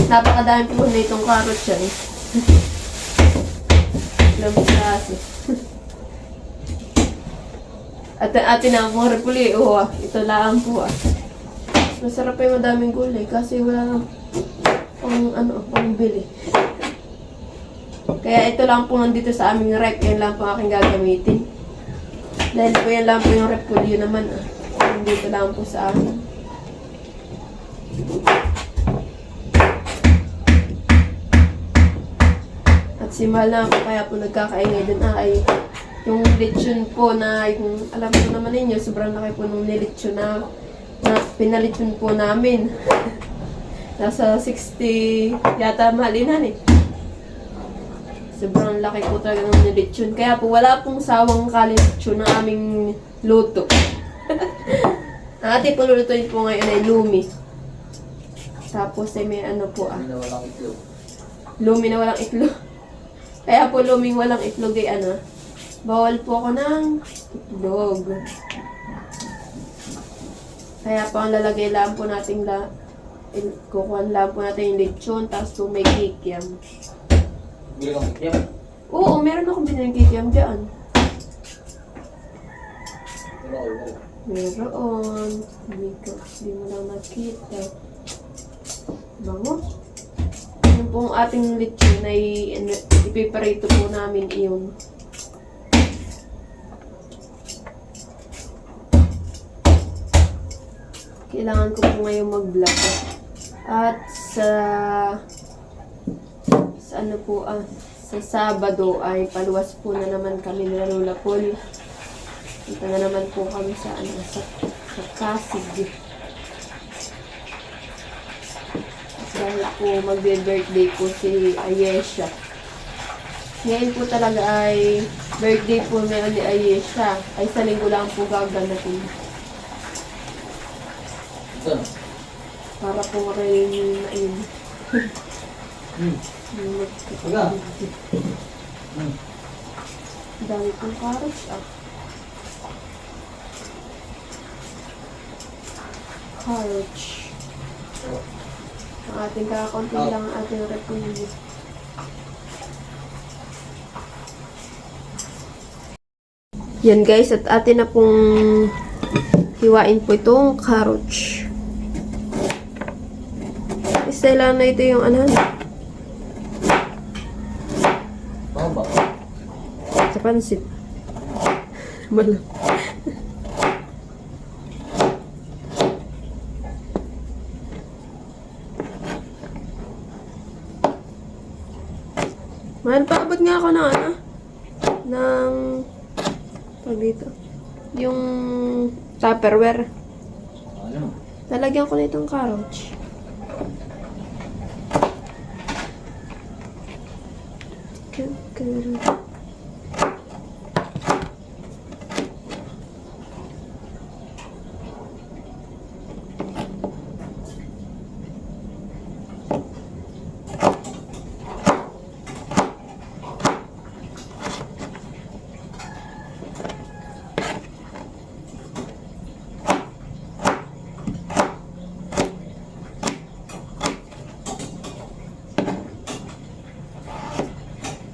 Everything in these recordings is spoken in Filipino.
Napakadami po na itong carrot yan. Lamig kasi. At atin na mga repuli. Ito lang po Masarap pa yung madaming gulay kasi wala nang pang bili. Kaya ito lang po nandito sa aming rep. Yan lang po aking gagamitin. Dahil po yan lang po yung repulyo naman. Nandito lang po sa amin. At si Mahal na po kaya po nagkakaingay dun ay yung lechon po na yung alam ko naman ninyo sobrang laki po nung nilechon na pinalechon po namin. Nasa 60 yata mahalinan Sobrang laki po talaga ng nilechon. Kaya po wala pong sawang kalechon na aming luto. Ang ating pululutuin po ngayon ay lumi. Tapos ay may po Lumi na walang itlog. Lumi na walang itlog. Kaya po luming walang itlog ay bawal po ako ng itlog. Kaya po ang lalagay lang po natin kukuhan lang po natin yung lechon, tapos po may kikiam. Bili kang kikiam? Oo, meron akong binilang kikiam dyan. Meron. Hindi mo lang nakita. Bango. Yung pong ating lechon ay ipiparito po namin iyon. Kailangan ko po ngayon mag-vlog. At sa Sabado ay paluwas po na naman kami nila Lola Paul. Ito na naman po kami sa Kasig. Dahil po magbe-birthday po si Ayesha. Ngayon po talaga ay birthday po ni Ayesha. Ay sa linggo lang po gaganatin. Ito na. Para po makainin na yun. Baga. Dami pong carrots Carrots. Ang ating kakakunti lang ang ating repulyo. Yan guys, at atin na pong hiwain po itong carrots. Istailan na ito yung Ba? Sa pansit. Malam. Mahal, paabot nga ako ng dito. Yung Tupperware. Ano? Lalagyan ko na itong carrots.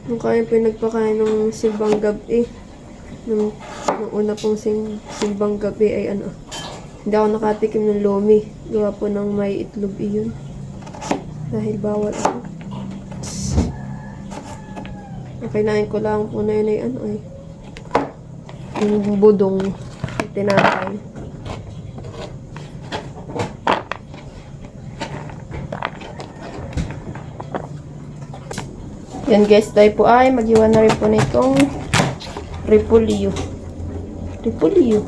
Nung kaya po yung nagpakain ng simbang gabi. Nung una pong simbang gabi ay hindi ako nakatikim ng lomi. Gawa po ng may itlog iyon. Dahil bawal ako. Kinain ko lang po na yun ay yung budong tinapay. Yan guys, tayo po ay mag-iwan na rin po na itong repolyo. Repolyo.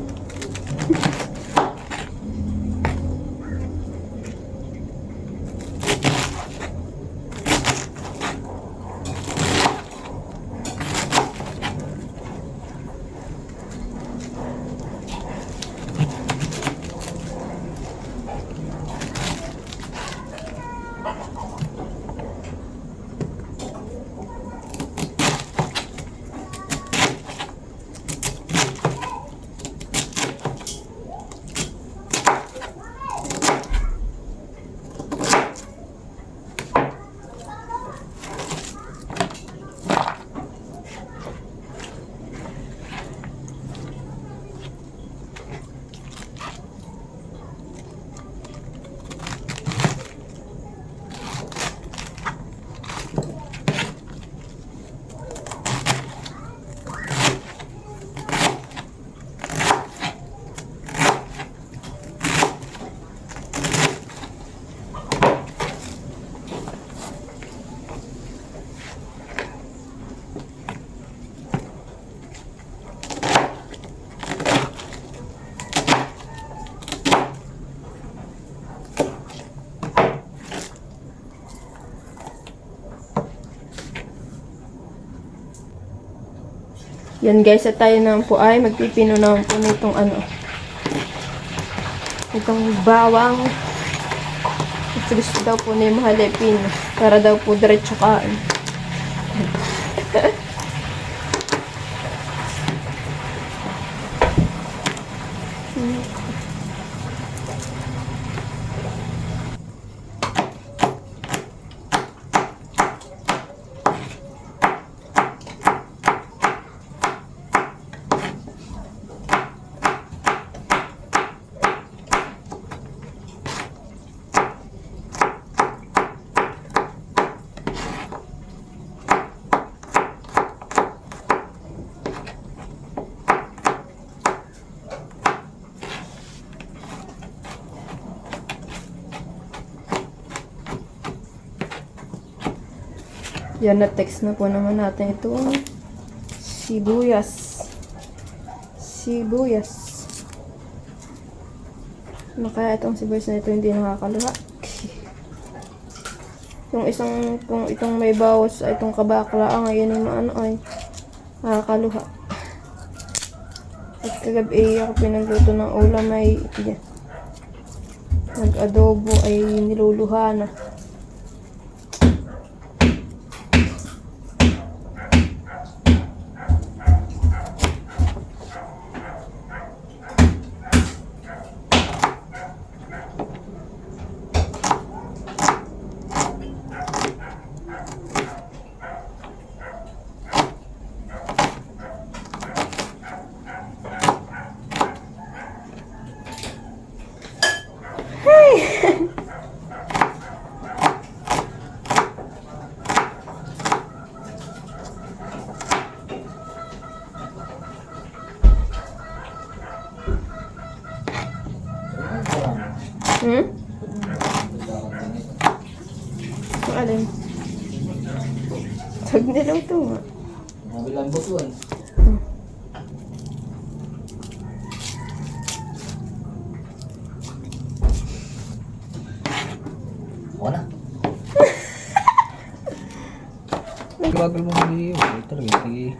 Yan guys, at tayo naman po ay magpipino naman po nitong ano. Itong bawang. Gusto daw po na yung mahalipin. Para daw po diretso kain. Yan, na-text na po naman natin itong sibuyas. Sibuyas. Ano kaya itong sibuyas na ito hindi nakakaluha? Yung isang, itong may bawas, ay itong kabakla, ngayon yung ano ay nakakaluha. At kagabi ako pinagluto ng ulam ay nag-adobo ay niluluha na. Alin? Pag niluto nga. Nabilang butuan. Ako na. Bagal mo mag-iiyo. Ito rin. Sige.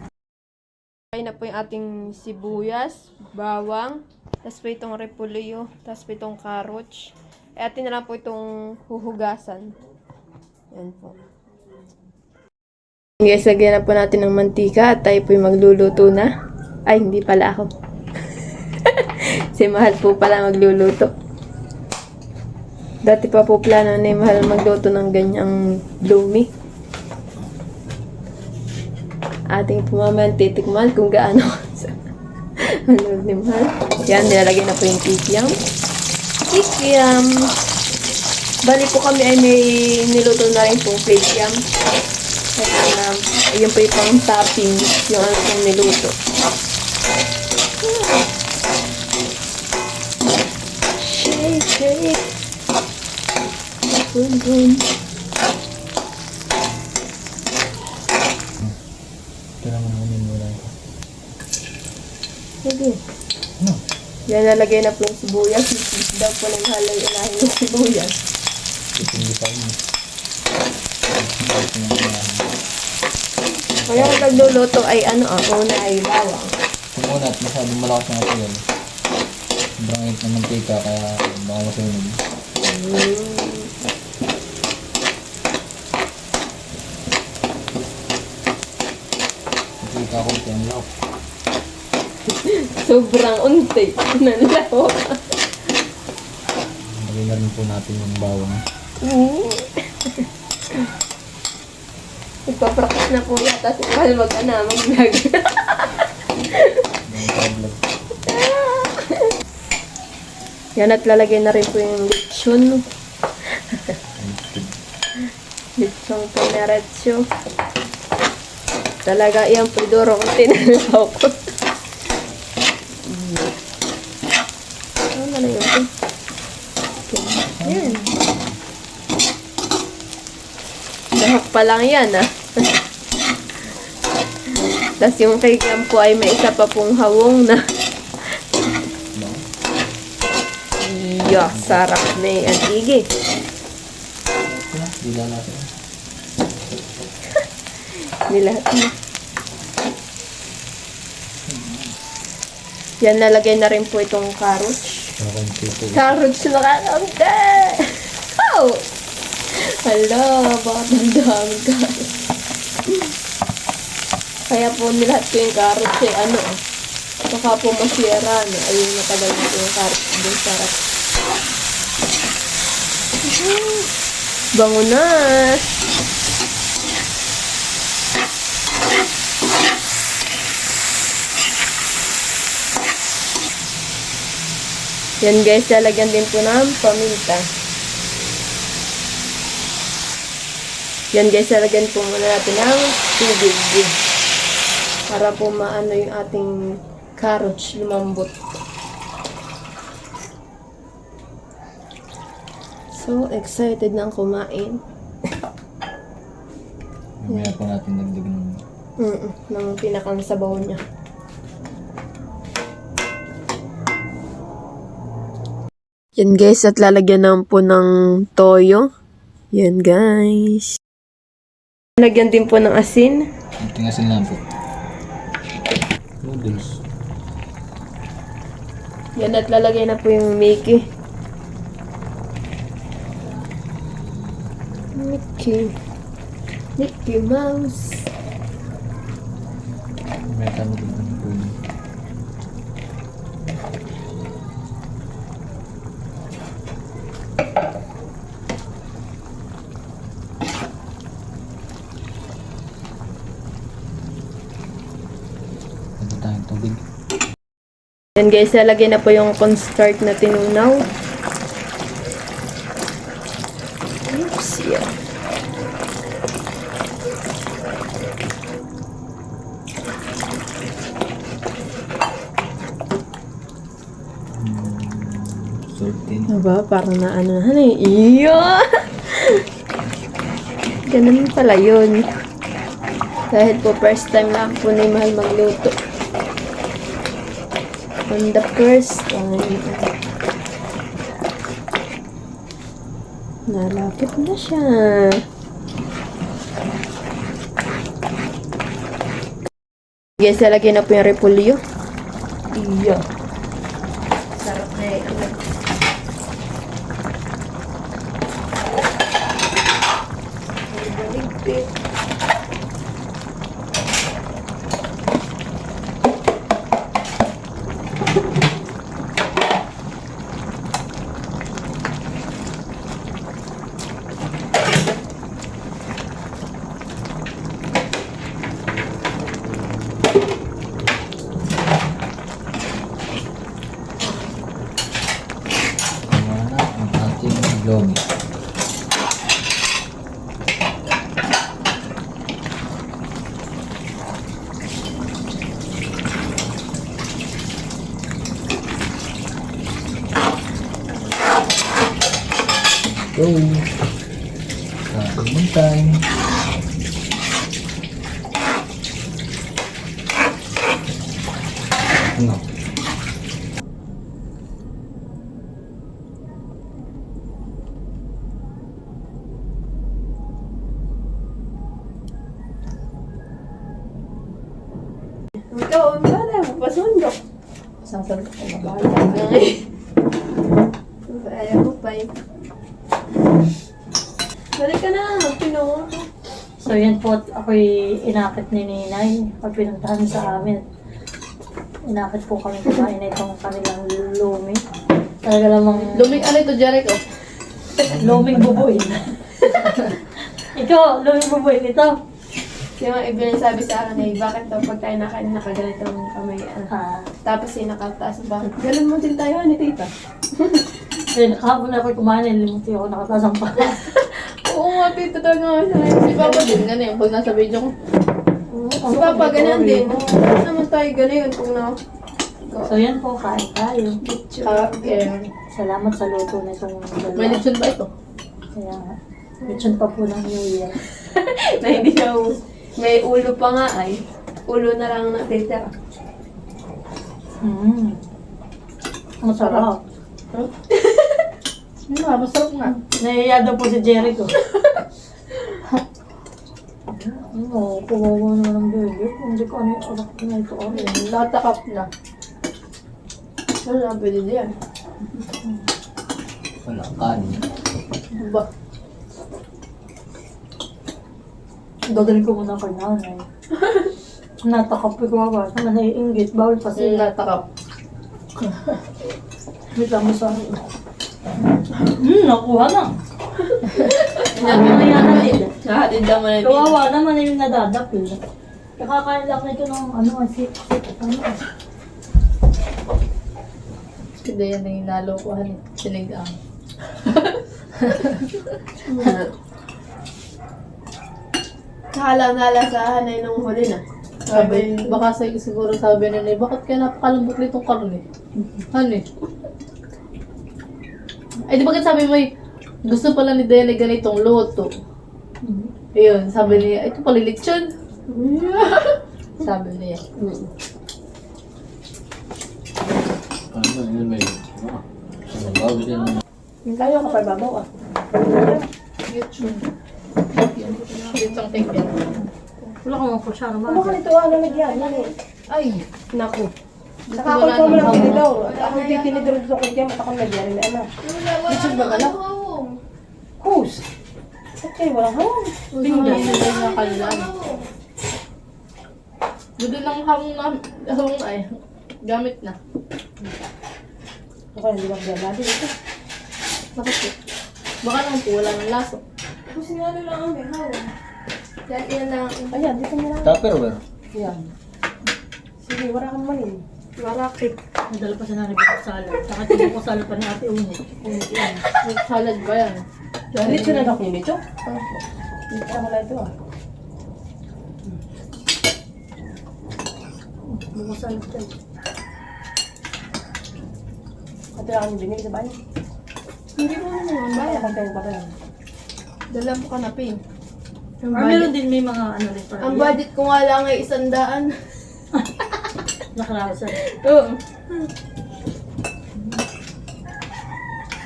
Ay na po yung ating sibuyas, bawang, tapos po itong repolyo, tapos po itong carrots. E atin na lang po itong huhugasan. Yan po. Guys, lagyan na po natin ng mantika at tayo po yung magluluto na. Ay, hindi pala ako. Si Mahal po pala magluluto. Dati pa po plano ni Mahal magluto ng ganyang bloomy. Ating po mamaya titikman kung gaano ang loob ni Mahal. Yan, nilalagay na po yung kikiam. Kikiam! Bali po kami ay may niluto na rin pong kikiam. At yun po yung pang topping, yung ano pong niluto. Shake, shake. Boom, boom. Ito naman namin muna. Sige. Ano? Yan, nalagay na po yung sibuyas. Daw po ng halay ilahin yung sibuyas. Hindi pa yun. Kaya kung nagluluto ay ano, una ay bawang. Kumuna at masyadong malakas na ito yun. Sobrang init ng mantika kaya baka masunog. Mantika ko ito ang lawak. Sobrang unti ng lawak. Lagay na rin po natin yung bawang. Nagpa-practice na po yata si Mahal mag-vlog. Yan, at lalagay na rin po yung lechon. Lechon pomeretsyo. Talaga iyang pridoro kung tinalaw ko. Ano na lang yun? Yan. Lahak pa lang yan, ah. Tapos yung kay Cam po ay may isa pa pong hawong na. Iya, sarap na yan. Igi. Dila natin. Nilahat na. Yan, nalagay na rin po itong carrots. Nakakunti po. Carrots na kakaunti! Oh! Hala, bakit ang daming carrots? Kaya po nilahat ko yung carrots eh, ano, baka po masira na. Ayun, matagal na po yung carrots. Doon sarap. Bango na! Yan guys, lalagyan din po ng paminta. Yan guys, lalagyan po muna natin ng tubig. Para po maano yung ating carrots lumambot. So, excited na kumain. Mamaya po natin dagdagan. Ng pinakang sabaw niya. Yan guys, at lalagyan naman po ng toyo. Yan guys. Lagyan din po ng asin. Tingasin lang po. Noodles. Yan, at lalagay na po yung Mickey. Mickey Mouse. Mamaya tayo dagdagan po yun. Tayong tubig. Yan guys, lalagay na po yung cornstarch na tinunaw. Oops, yan. Sortin. Aba, parang naanahan eh. Iya! Ganun pala yun. Dahil po first time lang po ni Mahal magluto. On the first time. Nalapit na siya. Guys, lalagyan na po yung repolyo. Iya. Sarap na eh. Wala ang ating lomi. Go! Kain time. No. Ikaw, wala mo pasundok. Sasandok ko na bahala na eh. Ayaw mo pa eh. Balik ka na, magpinong. So yan po, ako'y inakit ni Ninay pag pinuntahan sa amin. Inakit po kami kumain na itong kanilang lumi. Talaga namang Luming ano ito, Jericho? luming bubuin. Ikaw, luming bubuin ito. Yung mga iba yung sabi sa akin eh, bakit daw pag tayo nakain nakaganito ang kamay. Tapos yung nakataas, bakit? Ganun mo din tayo ni tita. Then, kahapon na ako'y kumain, limuti ako nakataas ang pala. Oo nga, tita talaga nga siya. Si Papa din, ganun pag nasa video ko. Si Papa, ganun din. Ano naman tayo ganun kung na... So yan po, kain tayo. Salamat sa luto na itong May dalawa. lechon ba ito? Kaya nga, lechon pa po ng New Year. Na hindi siya may ulo pa nga ay. Ulo na lang natitira. Masarap. Masarap nga. Nahiya daw po si Jericho. Oo, kawawa naman ang baby. Hindi ko ano yung oras na ito. Natakap na. Wala, pwede din yan. Wala, kanin. Ba? Dadalhin ko muna kay nanay. Natakap ko ba? Naman naiinggit. Bawal pa sila. Natakap. Wait lang mo sa akin. Nakuha na. Nakuha Hatid daw mo na Kawawa naman yung nadadapil. Nakakain lang nito ng ano, ano. Hindi yan ang inalokohan. Sinigang. Kahala-halasahan na nung huli na. Sabi, baka siguro sabi nila, bakit kaya napakalambot nitong karne? Ano eh? Ay, di bakit sabi mo gusto pala ni Dele ganitong luto? Ayun, sabi niya, ito pala lechon. Sabi niya. Ano, yun may... Ano, bago din. Tayo ka pa babaw ah. Lechon. Lechong tingin. Wala kang mga kutsara ba? Ano ka nito? Ano nagyan? Ay, Naku. Saka ako ikaw mo lang tinidor. Ako hindi tinidor dito kay Jem at ako nagyan. Ano? Richard ba galak? Who's? Okay, walang hawang. tingnan. Hindi na kailan. Buti lang hamong ay. Gamit na. Okay, hindi magyan natin ito. Bakit po? Baka naman po wala ng laso. Kasi nga lang ang may hawang. Yan lang. Ayan, dito mo lang. Tupperware. Ayan. Sige, wala kang manin. Marakit. Nadala pa sa nanay ko salad. Nakatingin ko salad pa ni Ate Uni. May salad ba yan? Dito na ako nito. Dito ako na ito ah. Buko salad tayo. Ito lang ang binili sa bahay. Hindi mo naman Bayan bayad. kang tayo pa rin. Dala mo kanapin. Ang Ah, meron budget, din may mga ano rin para. ang budget ko nga lang ay 100. Nakarasan. Oo.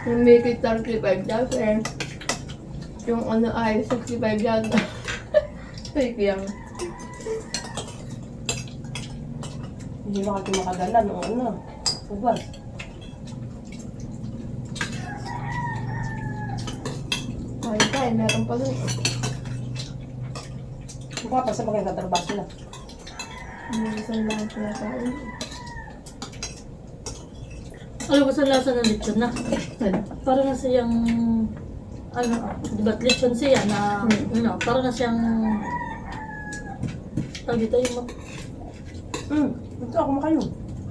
Yung make it 35,000. Yung ano ay 65,000. Fake yan. Hindi na kasi makagala noong ano. Subas. Ay, tayo, meron pa doon. Mukha pa sa mga katrabaho sila. Isang lang sila tayo. Alam mo sa lasa ng lechon na. Parang na siyang ano, di ba lechon siya na ano, parang na siyang tawag dito yung Ito ako makayo.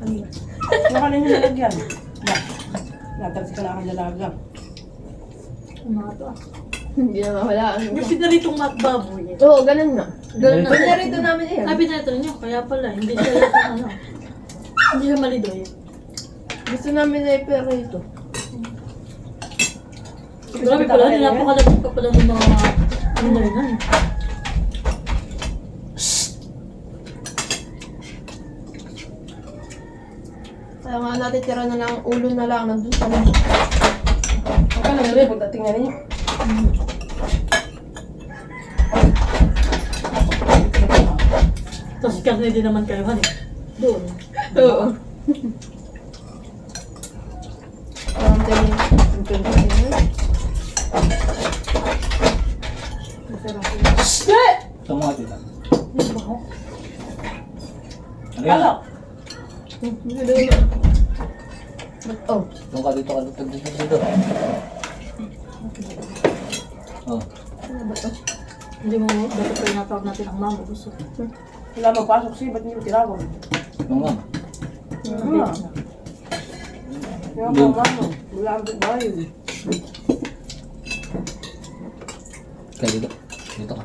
Ano? Makalan yung lalagyan. Ba? Natalsi ka na akong lalagang. mga to ah. Hindi na mawala. Yung pinaritong baboy eh. Oo, ganun na. Ganun na. Pinarito namin yan. Ah, pinarito niyo. Kaya pala, hindi siya lasa ano. Hindi siya malidoy. Gusto namin na iperito. Grabe pala, hindi napakalabot pa pala ng mga ano na yun. Kaya nga natitira na lang, ulo na lang nandun sa lang. Akala nila, pagdating na ninyo. Tapos karne din naman kayo, han eh. Doon. Oo. Parang tayo yung Ito mga tita. Ano yan? Kala. Oh, Doon ka dito. Oh. ano ba to? Hindi mo, dapat pa inatawag natin ang mama. Gusto. Wala magpasok siya, ba't niyo tinawag? Yung ma'am. Yung mga mama, wala ang bayo. Kaya dito. Dito ka.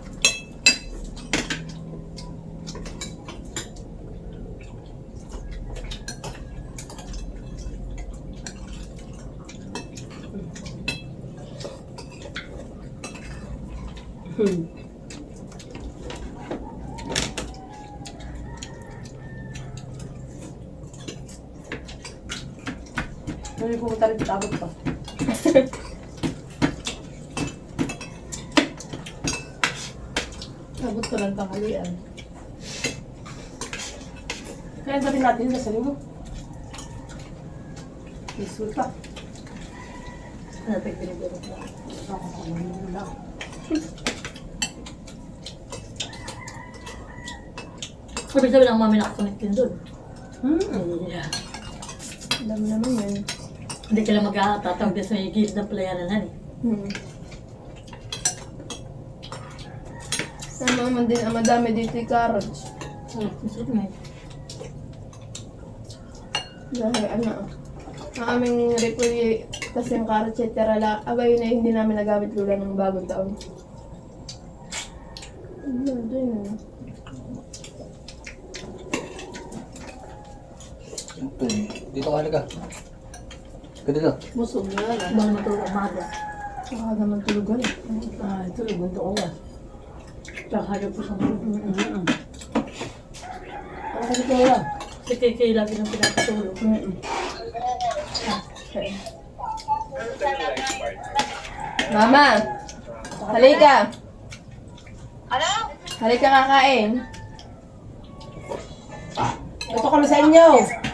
Hindi pumunta rin abot pa. Abot ko ng tanghalian. Kaya sabi natin sa sarili mo. Isul pa. Ano pa yung pinibiro ko? Sabi lang mami nakakonect din doon. Yeah. Alam naman yun. Hindi ka lang magtatawag din sa may gilid ng palayanan eh. Sama naman din ang madami dito yung carrots. Isip nga. Dahil ano, ang aming repolyo, kasi yung carrots, etc. Abay na hindi namin nagamit lula ng bagong taon. Ano, dun. Dito ka, halika. Ka dito. Busog na lang. Bawal matulog umaga. Baka naman tulugan. Tulog. Ganito ko nga. Tsaka harap po sa mga. Ang ganito ko lang. Si Kiki lagi nang pinapatulog. Mama! Halika! Halika kakain. Ito kami sa inyo.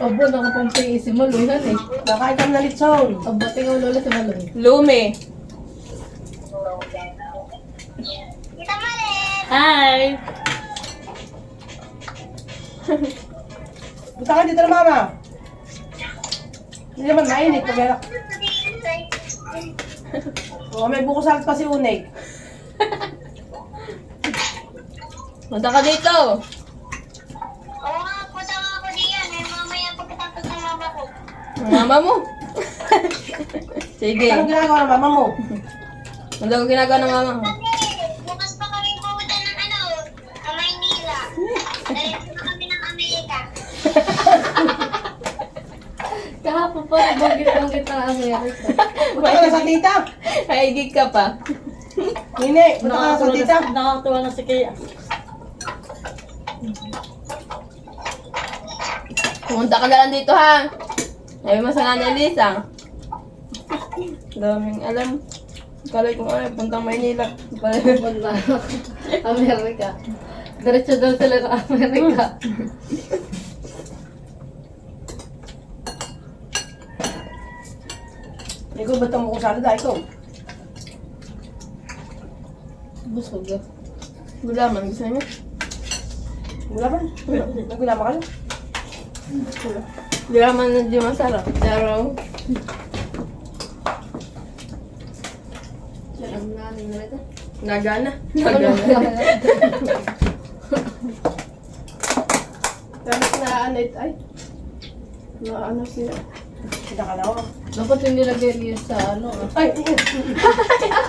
Aba, nakapampay si Maloy, han eh. Nakain kami ng lechon. Aba, tingnan mo lola si Maloy. Lumi! Hi! Punta ka dito na mama. Hindi naman mainit. Pag may buko salad pa si Uneg. Punta ka dito! Oo nga, punta nga ako diyan. Eh, mamaya pagkatapos ng mama ko. Mama mo! Sige. Anong ginagawa ng mama mo? Ano ko ginagawa ng mama mo? Kasi, bukas pa kami pumunta ng Maynila. Dahil pa kami ng Amerika. Kahapon pa, banggit-banggit ang Amerika. Punta ka na sa tita. Haigig ka pa. Nini, punta ka na sa tita. Nakakatuwa na si Kaya. Pumunta ka na lang dito ha. Sabi mo sa nanay Lisa. Daming alam. Kalay kong ay, puntang Maynila. Punta Amerika. Diretso daw sila ng Amerika. Ikaw ba't ang buko salad? Ikaw. Busog ah. Gulaman, gusto niyo? Gulaman. Nagulama ka na. Gulaman na di masarap. Pero... Nagana. Tapos na ano ito ay. Na ano siya. Kita ka na ako. Dapat yung nilagay niyo sa ano ah. Ay!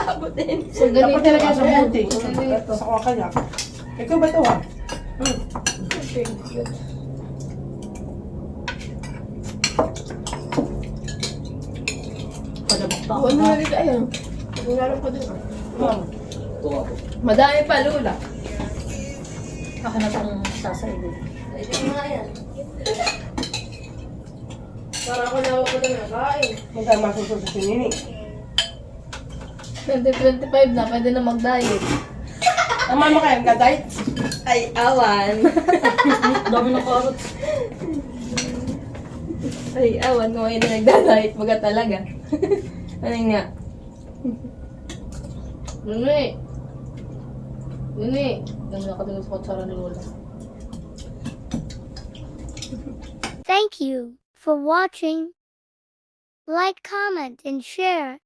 Abutin. Sa Dapat ganito talaga sa buti. Ganito. Sa kakaya. Ikaw ba ito ha? Padabak pa. Ano na dito ayun. Meron pa din. Ma'am. Ito ka po. Madami pa lula. Ako na itong sasaibin. Ito nga yan. Para ako na ako na nakain. Huwag tayo masusunod sa sinini. 2025 na, pwede na mag-diet. Ang mama kaya nag-diet? Ay, awan. Dami ng carrots. Ay, awan mo yun na nagda-diet baga talaga. Ano nga? Nini! Nini! Ganda nakatingin sa kutsara ni Lola. Thank you for watching. Like, comment, and share.